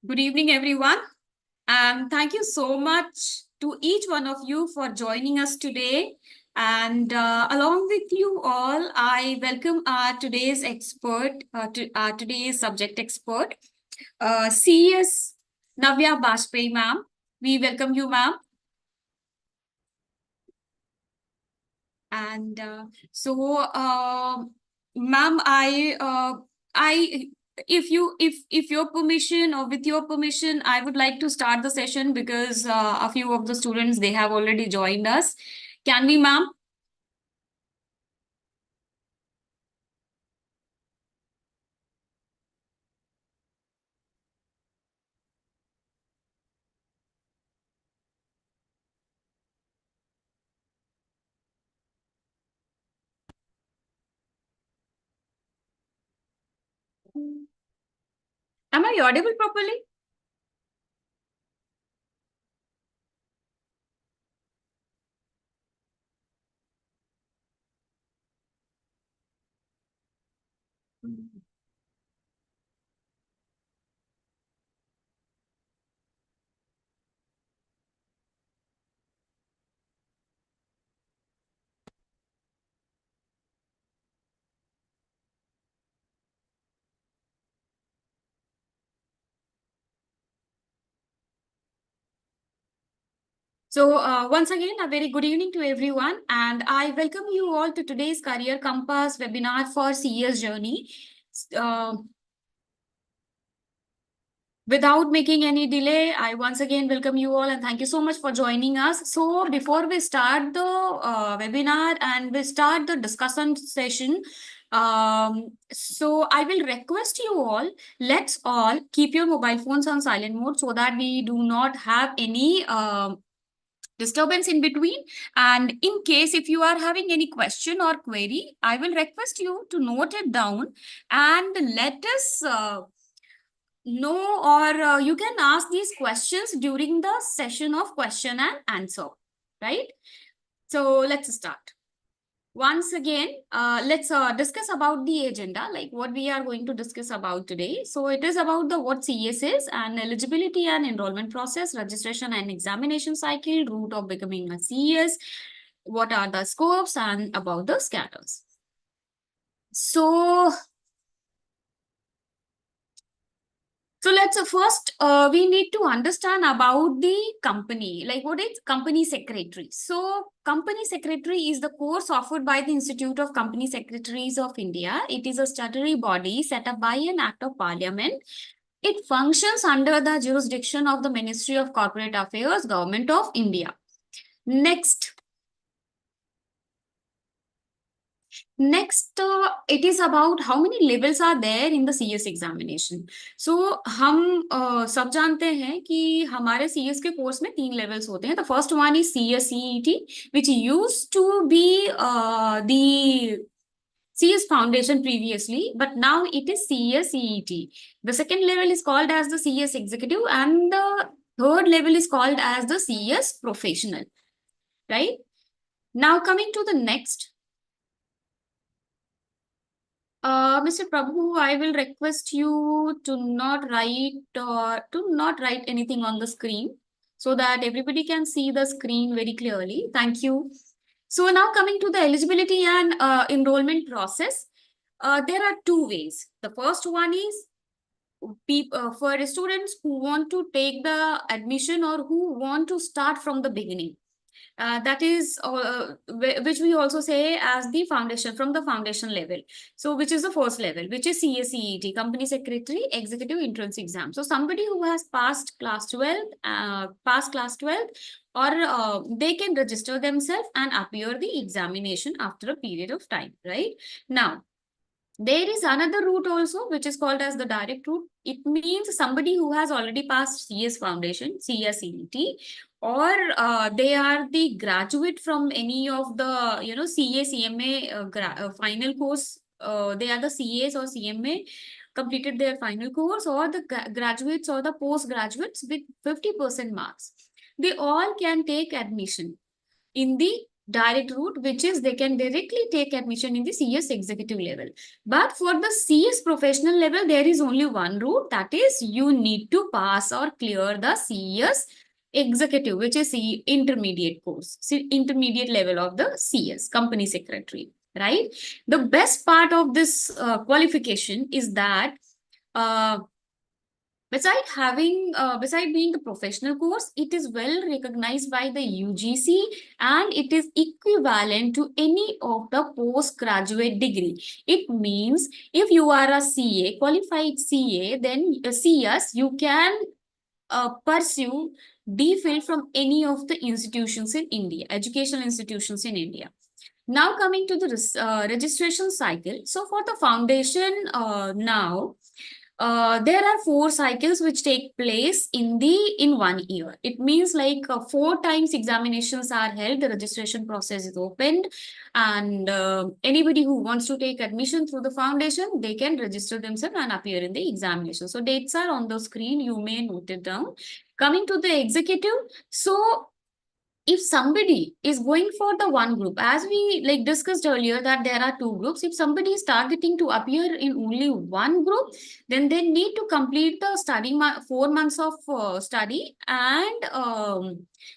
Good evening, everyone. And thank you so much to each one of you for joining us today. And along with you all, I welcome our today's expert, our today's subject expert, CS Navya Bajpayee, ma'am. We welcome you, ma'am. And ma'am, I, if your permission or with your permission, I would like to start the session because a few of the students they have already joined us. Can we, ma'am? Am I audible properly? So, once again, a very good evening to everyone, and I welcome you all to today's Career Compass webinar for CS Journey. Uh, Without making any delay, I once again welcome you all and thank you so much for joining us. So, before we start the webinar and we start the discussion session, so I will request you all, let's all keep your mobile phones on silent mode so that we do not have any disturbance in between. And in case if you are having any question or query, I will request you to note it down and let us know, or you can ask these questions during the session of question and answer, right? So let's start. Once again, let's discuss about the agenda, like what we are going to discuss about today. So it is about the what CS is and eligibility and enrollment process, registration and examination cycle, route of becoming a CS, what are the scopes, and about the scatters. So let's first we need to understand about the company, like what is company secretary. So company secretary is the course offered by the Institute of Company Secretaries of India. It is a statutory body set up by an act of parliament. It functions under the jurisdiction of the Ministry of Corporate Affairs, Government of India. Next, it is about how many levels are there in the CS examination. So हम सब जानते हैं कि हमारे CS के course में 3 levels होते हैं. The first one is CS CET, which used to be the CS Foundation previously, but now it is CS CET. The second level is called as the CS Executive, and the third level is called as the CS Professional. Right? Now coming to the next. Mr. Prabhu, I will request you to not write anything on the screen so that everybody can see the screen very clearly. Thank you. So now coming to the eligibility and enrollment process, there are two ways. The first one is for students who want to take the admission or who want to start from the beginning. That is which we also say as the foundation, from the foundation level. So which is the first level, which is CSEET, Company Secretary Executive Entrance Exam. So somebody who has passed class 12, or they can register themselves and appear the examination after a period of time, right? Now, there is another route also, which is called as the direct route. It means somebody who has already passed CS Foundation, CSET, or they are the graduate from any of the, CA, CMA final course. They are the CAs or CMA, completed their final course, or the graduates or the postgraduates with 50% marks. They all can take admission in the direct route, which is they can directly take admission in the CS executive level. But for the CS professional level, there is only one route, that is you need to pass or clear the CS executive, which is the intermediate course, intermediate level of the CS, company secretary, right? The best part of this qualification is that uh, beside being the professional course, it is well recognized by the UGC and it is equivalent to any of the postgraduate degree. It means if you are a CA, qualified CA, then CS, you can pursue DPhil from any of the institutions in India, educational institutions in India. Now coming to the registration cycle. So for the foundation now, there are 4 cycles which take place in 1 year. It means like 4 times examinations are held, the registration process is opened, and anybody who wants to take admission through the foundation, they can register themselves and appear in the examination. So dates are on the screen, you may note it down. Coming to the executive, so if somebody is going for the one group, as we like discussed earlier that there are 2 groups, if somebody is targeting to appear in only one group, then they need to complete the 4 months of study, and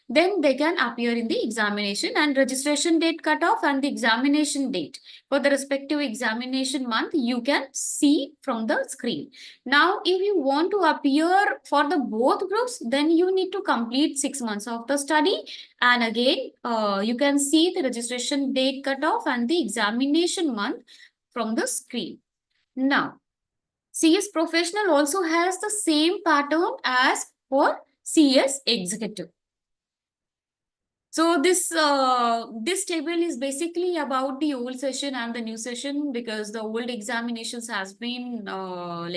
then they can appear in the examination, and registration date cutoff and the examination date for the respective examination month you can see from the screen. Now if you want to appear for the both groups, then you need to complete 6 months of the study, and again, you can see the registration date cutoff and the examination month from the screen. Now, CS professional also has the same pattern as for CS executive. So this table is basically about the old session and the new session, because the old examinations has been old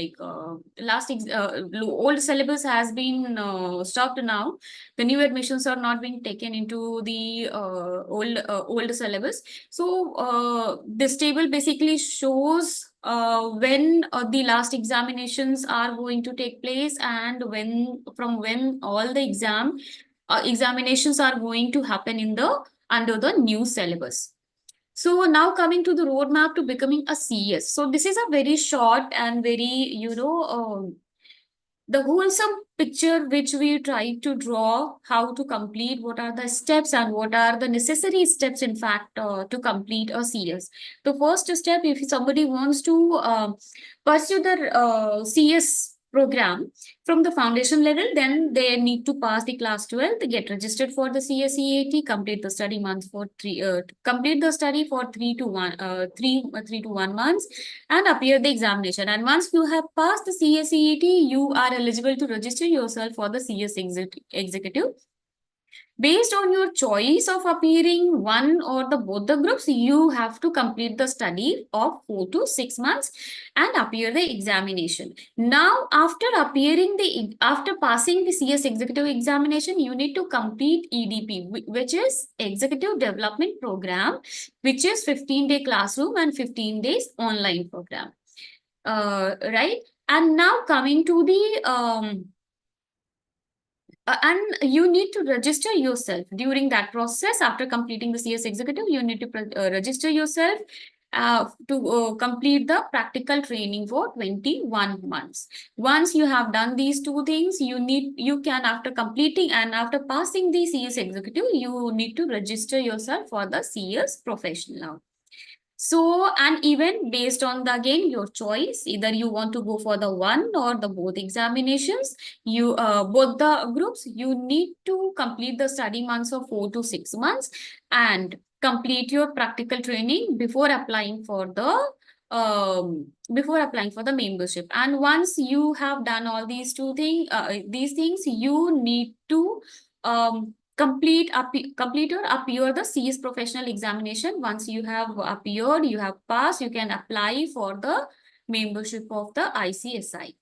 syllabus has been stopped now. The new admissions are not being taken into the old syllabus. So this table basically shows when the last examinations are going to take place, and from when all the examinations are going to happen under the new syllabus. So now coming to the roadmap to becoming a CS. So this is a very short and very, the wholesome picture which we try to draw, how to complete, what are the steps and what are the necessary steps, in fact, to complete a CS. The first step, if somebody wants to pursue the CS program from the foundation level, then they need to pass the class 12, they get registered for the CSEAT, complete the study complete the study for 3 to 1 months, and appear the examination. And once you have passed the CSEAT, you are eligible to register yourself for the CS executive. Based on your choice of appearing one or the both the groups, you have to complete the study of 4 to 6 months and appear the examination. Now, after passing the CS executive examination, you need to complete EDP, which is Executive Development Program, which is 15-day classroom and 15 days online program. Right? And now coming to the and you need to register yourself during that process. After completing the CS executive, you need to register yourself to complete the practical training for 21 months. Once you have done these 2 things, you can, after completing and after passing the CS executive, you need to register yourself for the CS professional. So, and even based on again your choice, either you want to go for the one or the both examinations, both the groups, you need to complete the study months of 4 to 6 months and complete your practical training before applying for the membership. And once you have done all these these things, you need to complete or appear the CS professional examination. Once you have appeared, you have passed, you can apply for the membership of the ICSI.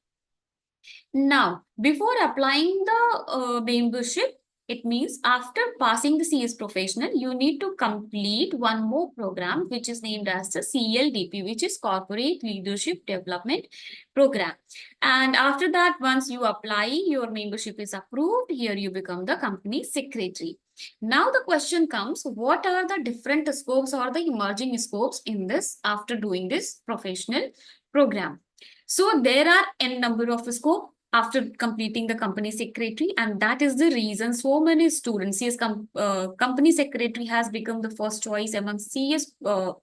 Now, before applying the membership, it means after passing the CS professional, you need to complete one more program, which is named as the CLDP, which is Corporate Leadership Development Program. And after that, once you apply, your membership is approved. Here you become the company secretary. Now the question comes, what are the different scopes or the emerging scopes in this after doing this professional program? So there are n number of scope after completing the company secretary, and that is the reason so many students, CS company secretary has become the first choice among CS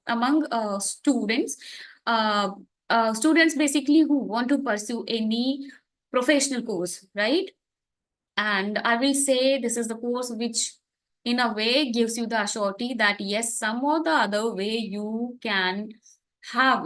among students. Uh, Students basically who want to pursue any professional course, right? And I will say this is the course which, in a way, gives you the surety that yes, some or the other way you have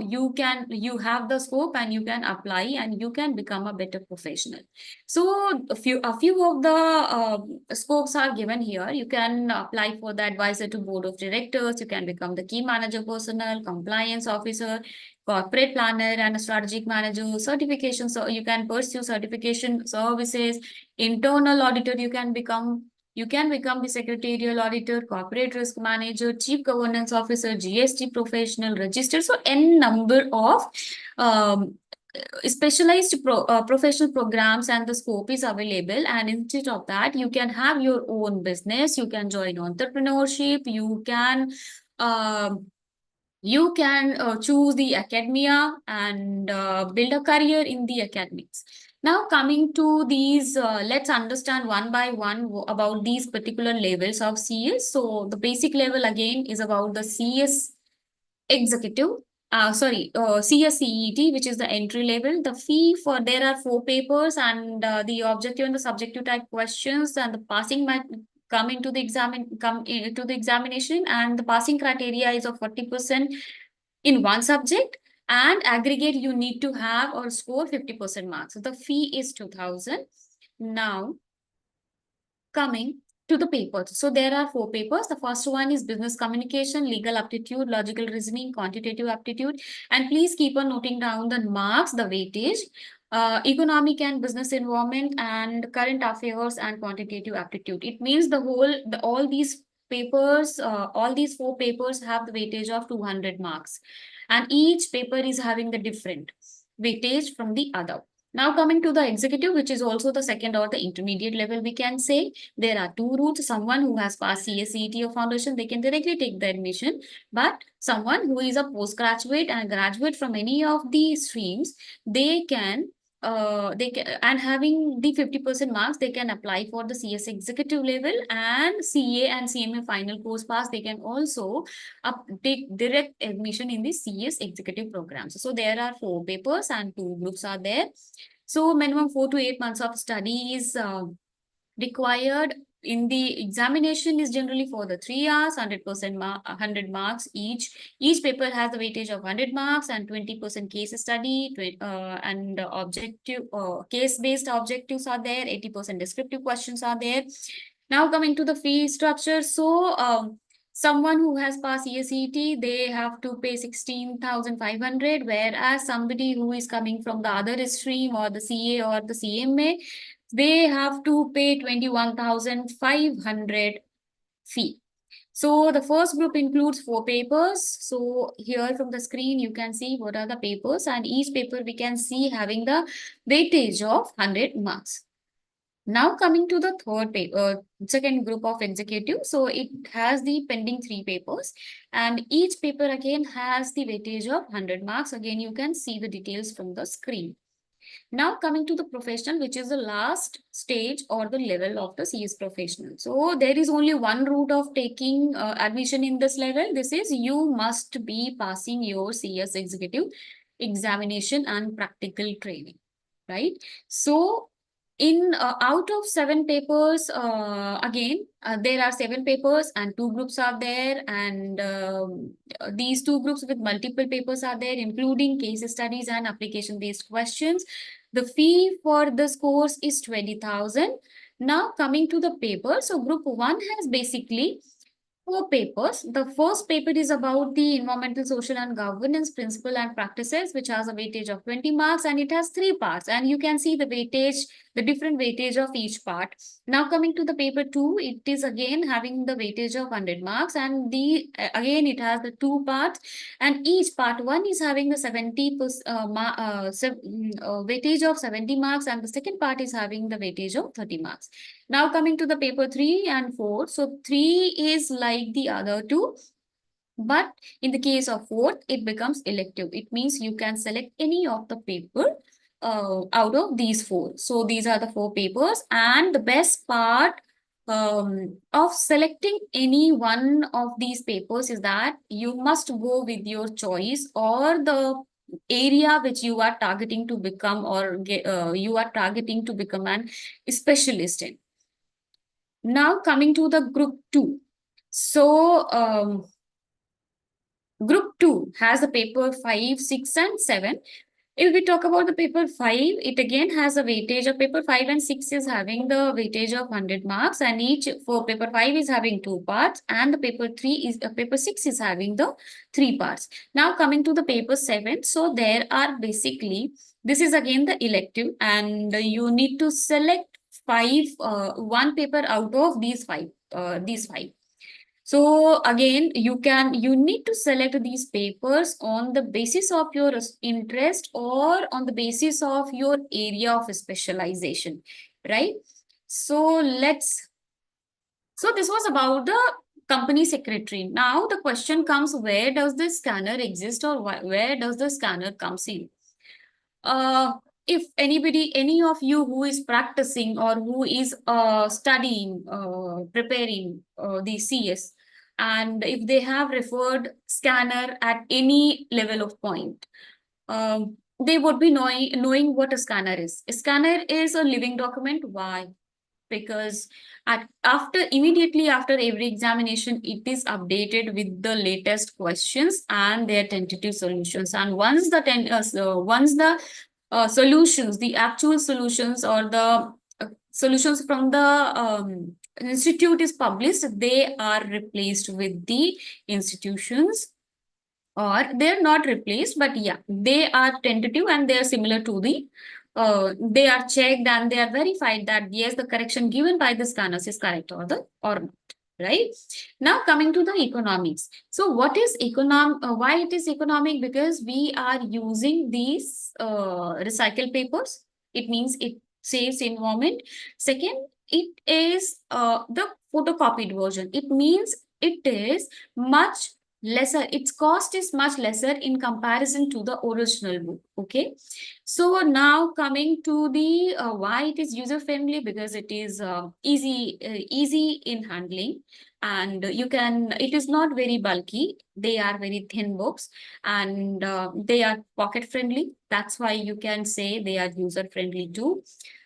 the scope and you can apply and you can become a better professional. So a few of the scopes are given here. You can apply for the advisor to board of directors. You can become the key manager personnel, compliance officer, corporate planner, and a strategic manager. Certification, so you can pursue certification services. Internal auditor, you can become the secretarial auditor, corporate risk manager, chief governance officer, GST professional, registered. So n number of um, specialized professional programs and the scope is available. And instead of that, you can have your own business, you can join entrepreneurship, um you can choose the academia and build a career in the academics. Now, coming to these, let's understand one by one about these particular levels of CS. So, the basic level again is about the CS executive. CSCET, which is the entry level. The fee for there are 4 papers, and the objective and the subjective type questions, and the passing might come into the examination, and the passing criteria is of 40% in one subject, and aggregate you need to have or score 50% marks. So the fee is 2,000. Now, coming to the papers. So there are 4 papers. The first one is business communication, legal aptitude, logical reasoning, quantitative aptitude. And please keep on noting down the marks, the weightage, economic and business environment, and current affairs and quantitative aptitude. It means all these papers, all these 4 papers have the weightage of 200 marks. And each paper is having the different weightage from the other. Now coming to the executive, which is also the second or the intermediate level, we can say there are 2 routes. Someone who has passed CSET or foundation, they can directly take the admission. But someone who is a postgraduate and graduate from any of these streams, they can and having the 50% marks, they can apply for the CS executive level, and CA and CMA final course pass. They can also take direct admission in the CS executive programs. So there are 4 papers and 2 groups are there. So minimum 4 to 8 months of study is required. In the examination is generally for the 3 hours, 100 marks each. Each paper has a weightage of 100 marks and 20% case study, and objective case-based objectives are there, 80% descriptive questions are there. Now coming to the fee structure. So someone who has passed ESET, they have to pay 16,500, whereas somebody who is coming from the other stream or the CA or the CMA, they have to pay 21,500 fee. So the first group includes 4 papers. So here from the screen, you can see what are the papers, and each paper we can see having the weightage of 100 marks. Now coming to the second group of executive. So it has the pending 3 papers, and each paper again has the weightage of 100 marks. Again, you can see the details from the screen. Now coming to the professional, which is the last stage or the level of the CS professional. So there is only one route of taking admission in this level. This is you must be passing your CS executive examination and practical training, right? So in out of 7 papers, again, there are 7 papers and 2 groups are there, and these 2 groups with multiple papers are there, including case studies and application based questions. The fee for this course is 20,000. Now coming to the paper. So group 1 has basically 4 papers. The first paper is about the environmental, social, and governance principle and practices, which has a weightage of 20 marks, and it has 3 parts. And you can see the weightage the different weightage of each part. Now coming to the paper 2, it is again having the weightage of 100 marks, and the again it has the two parts, and each part 1 is having the 70% weightage of 70 marks, and the second part is having the weightage of 30 marks. Now coming to the paper 3 and 4, so 3 is like the other two, but in the case of fourth, it becomes elective. It means you can select any of the paper out of these four. So these are the four papers, and the best part of selecting any one of these papers is that you must go with your choice or the area which you are targeting to become, or you are targeting to become an specialist in. Now coming to the group 2. So group 2 has the paper 5, 6, and 7. If we talk about the paper 5, it again has a weightage of paper 5 and 6 is having the weightage of 100 marks, and each for paper 5 is having two parts, and the paper 3 is paper 6 is having the three parts. Now coming to the paper 7, so there are basically, this is again the elective, and you need to select one paper out of these five. So again, you need to select these papers on the basis of your interest or on the basis of your area of specialization, right? So this was about the company secretary. Now the question comes, where does the scanner exist, or where does the scanner comes in? If any of you who is practicing or who is studying, preparing the CS, and if they have referred scanner at any level of point, they would be knowing what a scanner is. A scanner is a living document. Why? Because immediately after every examination, it is updated with the latest questions and their tentative solutions. And once the solutions, the actual solutions, or the solutions from the institute is published, they are replaced with the institutions, or they're not replaced, but yeah, they are tentative and they are similar to the they are checked and they are verified that yes, the correction given by the scanners is correct or not, right? Now coming to the economics. So what is why it is economic? Because we are using these recycled papers. It means it saves environment. Second, it is the photocopied version. It means it is much lesser, its cost is much lesser in comparison to the original book. Okay, so now coming to the why it is user friendly, because it is easy in handling, and it is not very bulky, they are very thin books, and they are pocket friendly. That's why you can say they are user friendly too,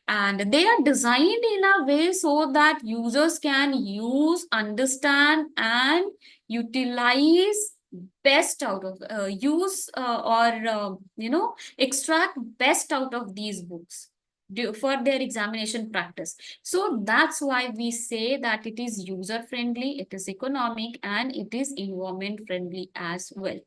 and they are designed in a way so that users can use, understand, and utilize best out of use or extract best out of these books for their examination practice. So that's why we say that it is user friendly, it is economic, and it is environment friendly as well.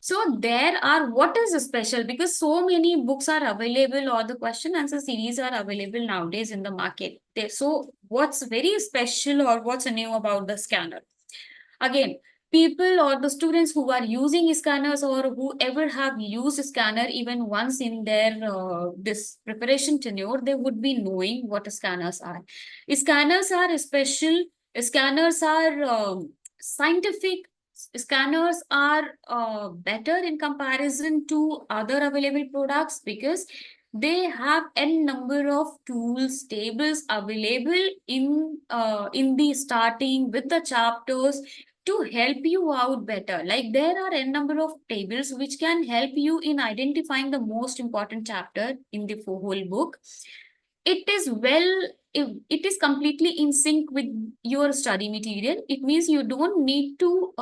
So there are, what is special? Because so many books are available, or the question answer series are available nowadays in the market. So what's very special or what's new about the scanner? Again, people or the students who are using scanners, or whoever have used scanner even once in their this preparation tenure, they would be knowing what scanners are. Scanners are special. Scanners are scientific. Scanners are better in comparison to other available products, because they have n number of tools, tables available in the starting with the chapters to help you out better. Like there are n number of tables which can help you in identifying the most important chapter in the whole book. It is it is completely in sync with your study material. It means you don't need to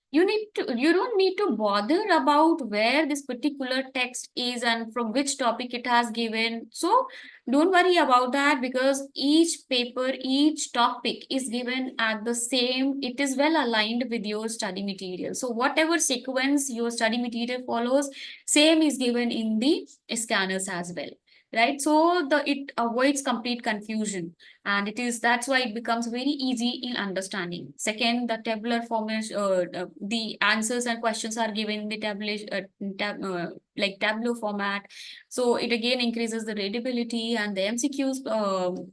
you don't need to bother about where this particular text is and from which topic it has given. So don't worry about that, because each paper, each topic is given at the same, it is well aligned with your study material. So whatever sequence your study material follows, same is given in the scanners as well. right? So it avoids complete confusion, and that's why it becomes very easy in understanding. Second, the tabular formation, the answers and questions are given in the like tableau format. So it again increases the readability, and the MCQs.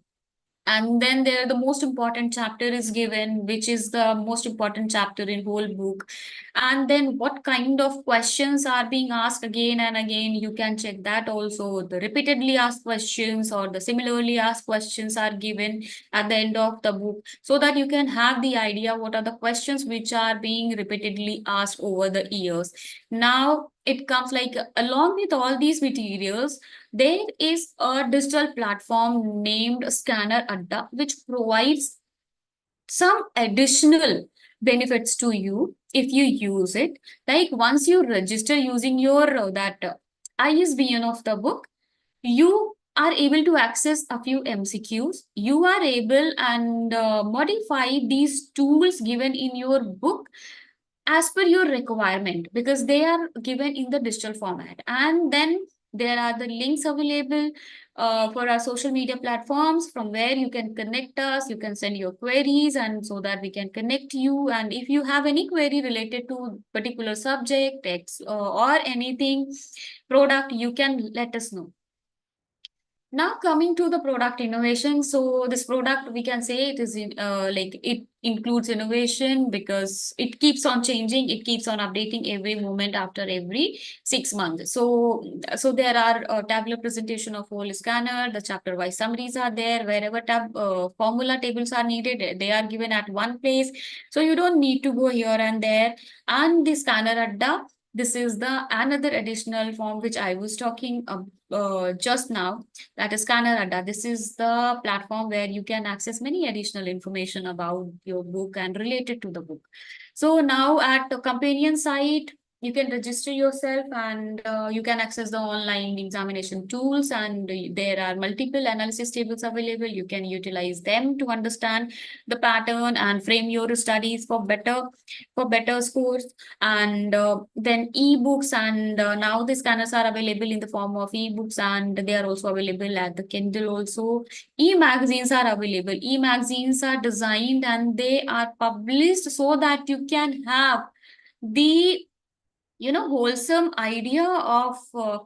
And then there the most important chapter is given, which is the most important chapter in whole book. And then what kind of questions are being asked again and again, you can check that also. The repeatedly asked questions or the similarly asked questions are given at the end of the book, so that you can have the idea what are the questions which are being repeatedly asked over the years. Now it comes like along with all these materials, there is a digital platform named Scanner Adda, which provides some additional benefits to you if you use it. Like once you register using your that ISBN of the book, you are able to access a few MCQs. You are able and modify these tools given in your book as per your requirement, because they are given in the digital format. And then there are the links available for our social media platforms, from where you can connect us, you can send your queries, and so that we can connect you. And if you have any query related to particular subject text or anything product, you can let us know. Now coming to the product innovation, so this product we can say it is like it includes innovation because it keeps on changing, it keeps on updating every moment after every 6 months. So there are tabular presentation of whole scanner, the chapter wise summaries are there, wherever formula tables are needed, they are given at one place. So you don't need to go here and there. And the scanner adda, this is the another additional form which I was talking just now, that is Scanner Adda. This is the platform where you can access many additional information about your book and related to the book. So now at the companion site, you can register yourself, and you can access the online examination tools, and there are multiple analysis tables available. You can utilize them to understand the pattern and frame your studies for better scores. And then ebooks, and now the scanners are available in the form of ebooks, and they are also available at the Kindle also. E-magazines are available. E-magazines are designed and they are published so that you can have the wholesome idea of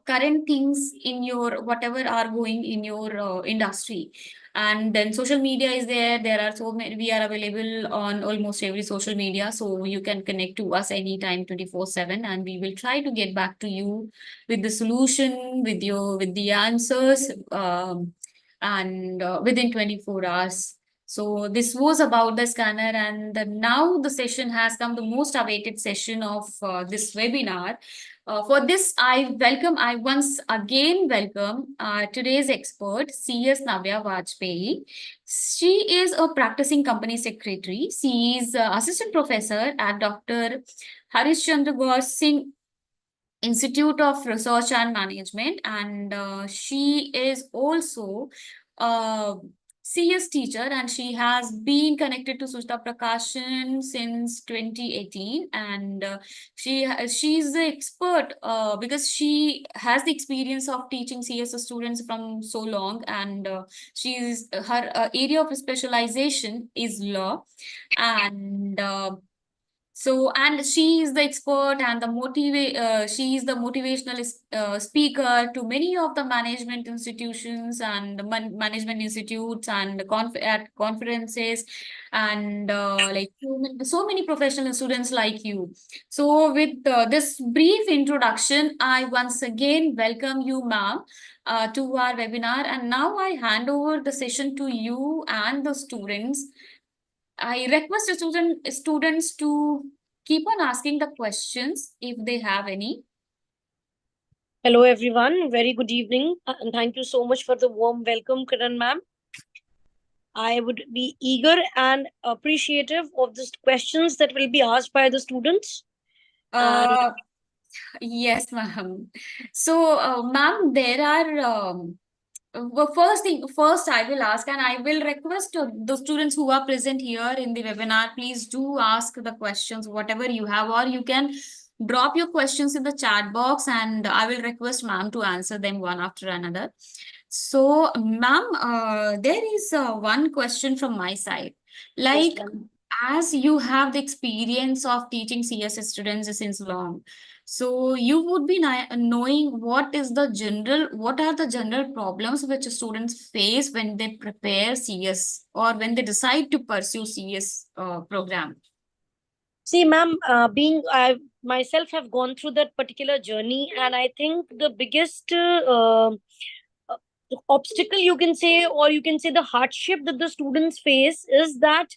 current things in your whatever are going in your industry. And then social media is there. There are so many, we are available on almost every social media, so you can connect to us anytime 24/7, and we will try to get back to you with the solution, with the answers, and within 24 hours. So this was about the scanner, and now the session has come, the most awaited session of this webinar. I once again welcome today's expert, CS Navya Vajpayee. She is a practicing company secretary. She is assistant professor at Dr. Harish Chandra Gaur Singh Institute of Research and Management, and she is also a CS teacher, and she has been connected to Sushta Prakashan since 2018. And she's the expert because she has the experience of teaching CS students from so long, and she's her area of specialization is law. And and she is the expert and she is the motivational speaker to many of the management institutions and management institutes and at conferences, and like so many professional students like you. So with this brief introduction, I once again welcome you, ma'am, to our webinar. And now I hand over the session to you and the students. I request the students to keep on asking the questions if they have any. Hello, everyone. Very good evening. And thank you so much for the warm welcome, Karan ma'am. I would be eager and appreciative of the questions that will be asked by the students. Uh, yes, ma'am. So, ma'am, there are first I will ask, and I will request the students who are present here in the webinar, please do ask the questions, whatever you have, or you can drop your questions in the chat box, and I will request ma'am to answer them one after another. So, ma'am, there is one question from my side. Yes, Like, ma'am. as you have the experience of teaching CS students since long, so you would be knowing what are the general problems which students face when they prepare CS or when they decide to pursue CS program. See, ma'am, being I myself have gone through that particular journey, and I think the biggest uh, obstacle, you can say, or you can say the hardship that the students face, is that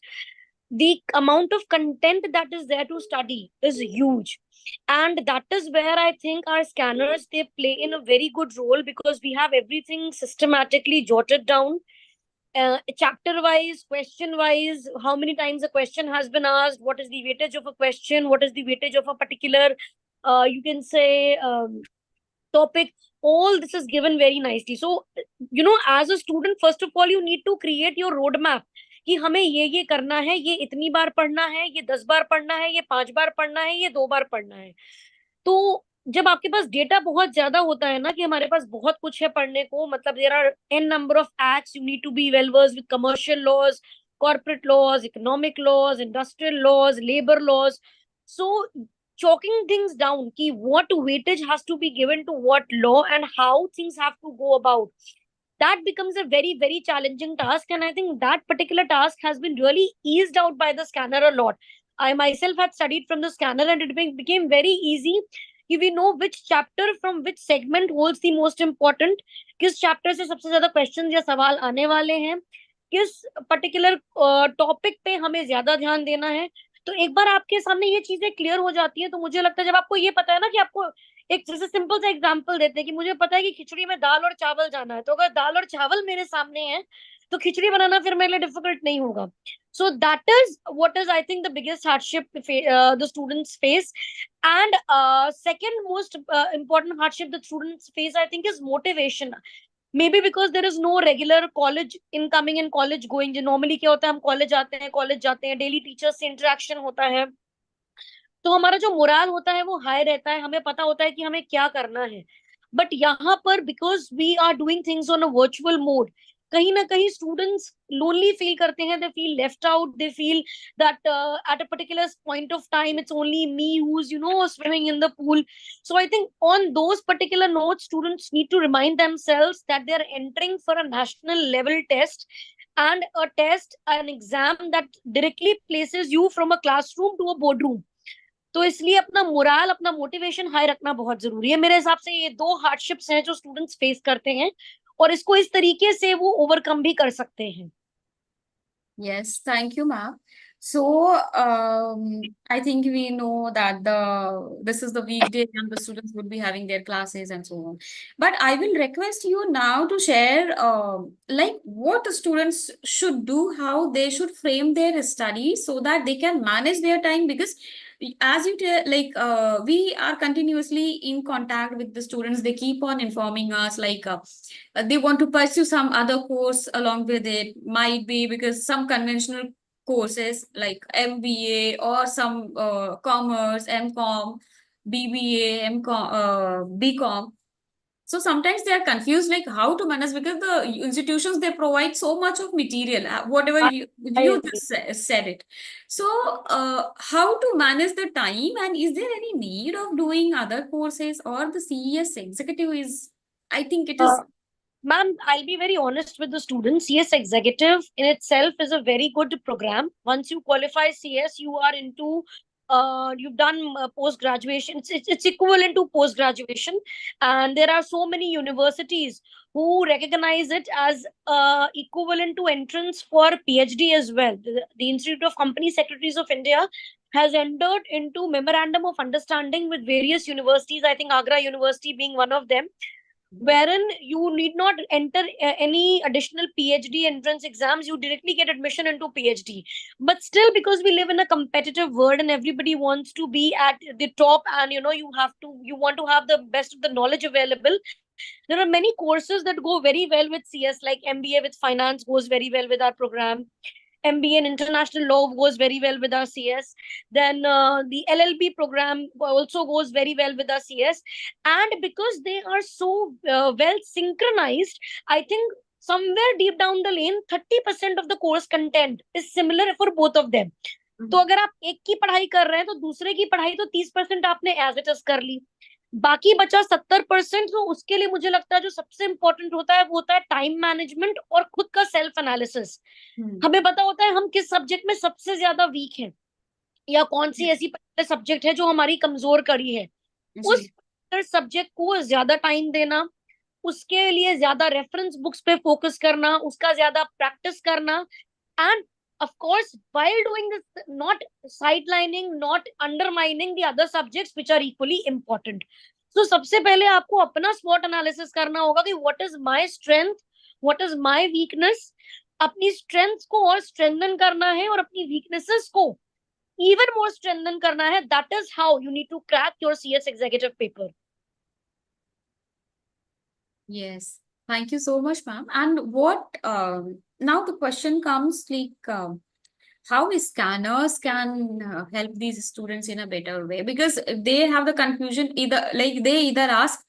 the amount of content that is there to study is huge. And that is where I think our scanners, they play in a very good role, because we have everything systematically jotted down, chapter wise, question wise, how many times a question has been asked, what is the weightage of a question, what is the weightage of a particular, you can say, topic. All this is given very nicely. So, as a student, first of all, you need to create your roadmap, कि हमें ये करना है, ये इतनी बार पढ़ना है, ये 10 बार पढ़ना है, ये 5 बार पढ़ना है, ये 2 बार पढ़ना है. तो जब आपके पास डेटा बहुत ज्यादा होता है ना, कि हमारे पास बहुत कुछ है पढ़ने को, मतलब there are N number of acts, you need to be well versed with commercial laws, corporate laws, economic laws, industrial laws, labor laws. So chalking things down, ki what weightage has to be given to what law and how things have to go about, that becomes a very, very challenging task. And I think that particular task has been really eased out by the scanner a lot. I myself had studied from the scanner, and it became very easy. We know which chapter from which segment holds the most important, किस chapter से सबसे ज्यादा question या सवाल आने वाले हैं, किस पर्टिकुलर टॉपिक पे हमें ज्यादा ध्यान देना है. तो एक बार आपके सामने ये चीजें क्लियर हो जाती है, तो मुझे लगता है जब आपको ये पता है ना कि आपको, एक जैसे सिंपल सा एग्जांपल देते हैं, कि मुझे पता है कि खिचड़ी में दाल और चावल जाना है, तो अगर दाल और चावल मेरे सामने है, तो खिचड़ी बनाना फिर मेरे लिए डिफिकल्ट नहीं होगा. So that is what is, I think, the biggest hardship the students face. And second most important hardship the students face, I think, is motivation. Maybe because there is no regular college incoming and college going. जो normally क्या होता है, हम college जाते हैं, daily teachers से interaction होता है, तो हमारा जो मोराल होता है वो हाई रहता है, हमें पता होता है कि हमें क्या करना है. बट यहाँ पर, because we are doing things on a virtual mode, कहीं ना कहीं स्टूडेंट्स लोनली फील करते हैं, they feel left out, they feel that at a particular point of time it's only me who is swimming in the pool. So I think on those particular notes, students need to remind themselves that they are entering for a national level test, and a test, an exam that directly places you from a classroom to a boardroom. तो इसलिए अपना morale, अपना motivation high रखना बहुत जरूरी है. मेरे हिसाब से ये दो हार्डशिप्स हैं जो स्टूडेंट्स फेस करते हैं, और इसको इस तरीके से वो ओवरकम भी कर सकते हैं. Yes, thank you, ma'am. So, I think we know that this is the weekday and the students would be having their classes and so on. But I will request you now to share, like what the students should do, how they should frame their study so that they can manage their time. Because as you tell, like we are continuously in contact with the students. They keep on informing us, like. They want to pursue some other course along with it, might be because some conventional courses like MBA or some commerce, MCom, BBA, BCom. So sometimes they are confused like how to manage, because the institutions, they provide so much of material, whatever I, I you agree. just said it. So how to manage the time, and is there any need of doing other courses, or the CES executive is, I think it Uh, is. Ma'am, I'll be very honest with the students. CS Executive in itself is a very good program. Once you qualify CS, you are into, you've done post graduation. It's equivalent to post graduation, and there are so many universities who recognize it as equivalent to entrance for PhD as well. The Institute of Company Secretaries of India has entered into memorandum of understanding with various universities. I think Agra University being one of them, wherein you need not enter any additional PhD entrance exams. You directly get admission into PhD. But still, because we live in a competitive world and everybody wants to be at the top, and you want to have the best of the knowledge available, there are many courses that go very well with CS, like MBA with finance goes very well with our program. MBA in international law goes very well with our CS. Then the LLB program also goes very well with our CS. And because they are so well synchronized, I think somewhere deep down the lane, 30% of the course content is similar for both of them. तो अगर आप एक की पढ़ाई कर रहे हैं तो दूसरे की पढ़ाई तो 30% आपने एज इट इज कर ली, बाकी बचा 70%। तो उसके लिए मुझे लगता है जो सबसे इंपॉर्टेंट होता है वो होता है टाइम मैनेजमेंट और खुद का सेल्फ एनालिसिस। हमें पता होता है हम किस सब्जेक्ट में सबसे ज्यादा वीक हैं या कौन सी ऐसी सब्जेक्ट है जो हमारी कमजोर कड़ी है। उस सब्जेक्ट को ज्यादा टाइम देना, उसके लिए ज्यादा रेफरेंस बुक्स पे फोकस करना, उसका ज्यादा प्रैक्टिस करना, and of course while doing this not sidelining, not undermining the other subjects which are equally important. So सबसे पहले आपको अपना SWOT analysis करना होगा कि what is my strength, what is my weakness। अपनी strengths को और strengthen करना है और अपनी weaknesses को even more strengthen करना है। That is how you need to crack your CS executive paper. Yes, thank you so much, ma'am. And what now the question comes like how scanners can help these students in a better way, because they have the confusion either like they either ask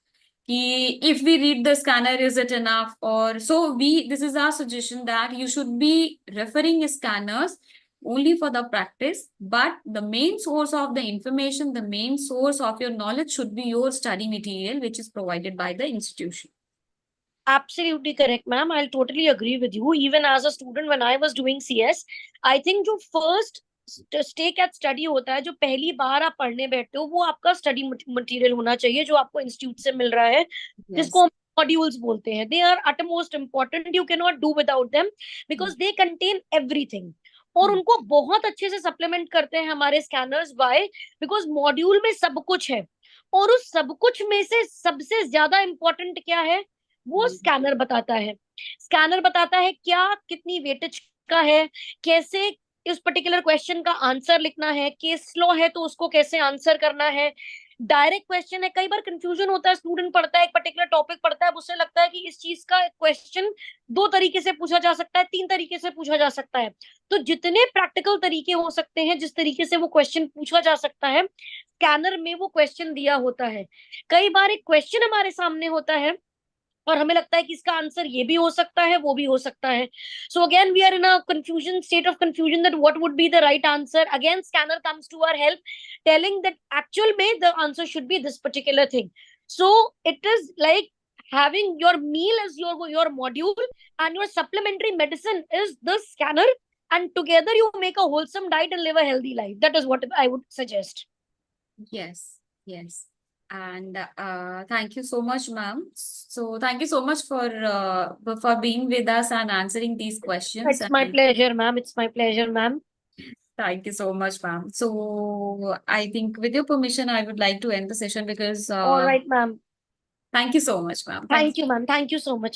ki, if we read the scanner is it enough, or so we this is our suggestion that you should be referring scanners only for the practice, but the main source of the information, the main source of your knowledge should be your study material which is provided by the institution. Absolutely correct, ma'am. I'll totally agree with you. Even as a student, when I was doing CS, I think जो first stake at study होता है, जो पहली बार आप पढ़ने बैठते हो, वो आपका study material होना चाहिए जो आपको institute से मिल रहा है, जिसको हम modules बोलते हैं. They are utmost important. You cannot do without them because they contain everything. और उनको बहुत अच्छे से सप्लीमेंट करते हैं हमारे स्कैनर्स। वाई? बिकॉज मॉड्यूल में सब कुछ है, और उस सब कुछ में से सबसे ज्यादा इंपॉर्टेंट क्या है वो स्कैनर बताता है। स्कैनर बताता है क्या कितनी वेटेज का है, कैसे इस पर्टिकुलर क्वेश्चन का आंसर लिखना है, केस लॉ है तो उसको कैसे आंसर करना है, डायरेक्ट क्वेश्चन है। कई बार कंफ्यूजन होता है, स्टूडेंट पढ़ता है एक पर्टिकुलर टॉपिक पढ़ता है, उससे लगता है कि इस चीज का क्वेश्चन 2 तरीके से पूछा जा सकता है, 3 तरीके से पूछा जा सकता है। तो जितने प्रैक्टिकल तरीके हो सकते हैं जिस तरीके से वो क्वेश्चन पूछा जा सकता है, स्कैनर में वो क्वेश्चन दिया होता है। कई बार एक क्वेश्चन हमारे सामने होता है और हमें लगता है कि इसका आंसर ये भी हो सकता है वो भी हो सकता है। So again we are in a confusion, state of confusion that what would be the right answer. Again scanner comes to our help telling that actual में the answer should be this particular thing. So it is like having your meal as your module and your supplementary medicine is the scanner, and together you make a wholesome diet and live a healthy life. That is what I would suggest. Yes. And thank you so much, ma'am. So thank you so much for being with us and answering these questions. It's my pleasure, ma'am. It's my pleasure, ma'am. Thank you so much, ma'am. So I think with your permission, I would like to end the session because All right, ma'am. thank you so much, ma'am. Thank you, ma'am. Thank you so much.